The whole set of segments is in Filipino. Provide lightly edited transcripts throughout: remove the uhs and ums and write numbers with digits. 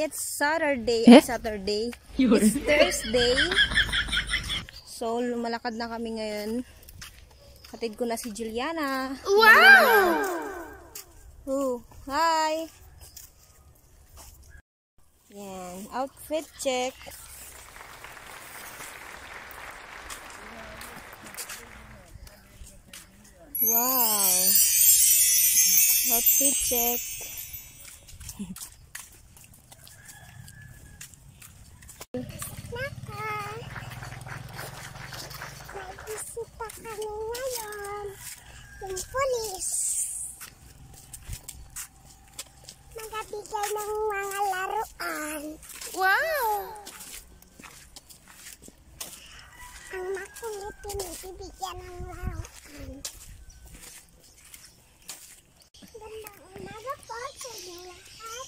it's Saturday. Saturday. It's Thursday. So, lumalakad na kami ngayon. Hatid ko na si Juliana. Wow! Oh, hi! Yan. Outfit check. Wow! Outfit check. Nagbisita kami ngayon. Yung pulis. Magabigay ng mga laruan. Wow! Ang makulit pinibigyan ng laruan. Gandang umaga po sa inyo lahat.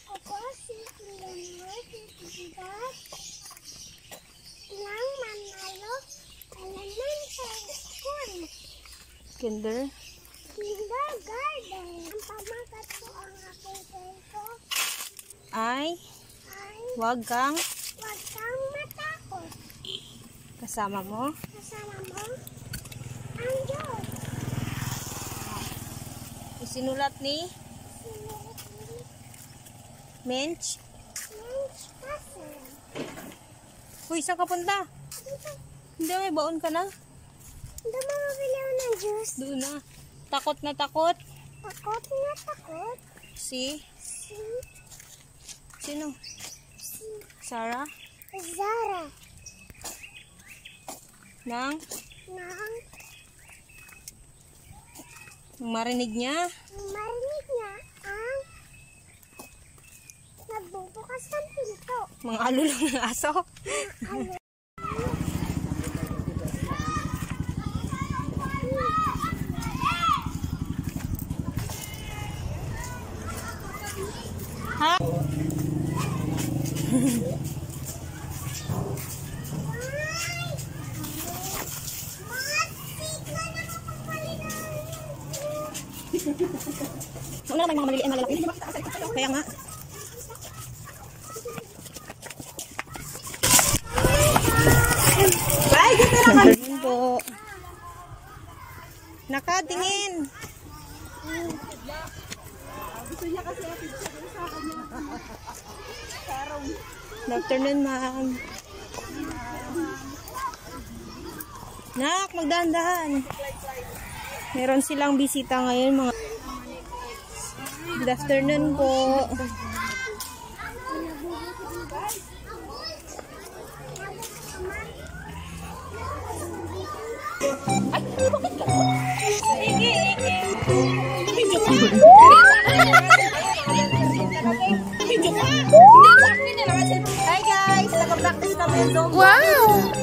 Ako si Leonor Titigat. Lang Manalo Elementary School. Kindergarten. Ang pamagat ko ang aking ko Ay, wag kang matakot. kasama mo. Kasama mo ang Diyos. Isinulat ni Mench. Castle. Uy, saan ka punta? Hindi, may baon ka na. Hindi mo mabili ako ng juice. Doon na. Takot na takot. Takot na takot. Sino? Sarah? Zara. Nang Nang marinig niya. marinig niya ang nagbubukas ng pinto. Mga alulong ng aso. Ha? Wala naman mga maliliit na lalaki. Kaya nga. Ay, dito naman po. Nakatingin. Good afternoon, ma'am. Nak, magdahan-dahan. Meron silang bisita ngayon, mga. Good afternoon po. Ay, bakit gano'n? Sige. Video ka. Hi guys, nag-practice kami yung Zumba. Wow!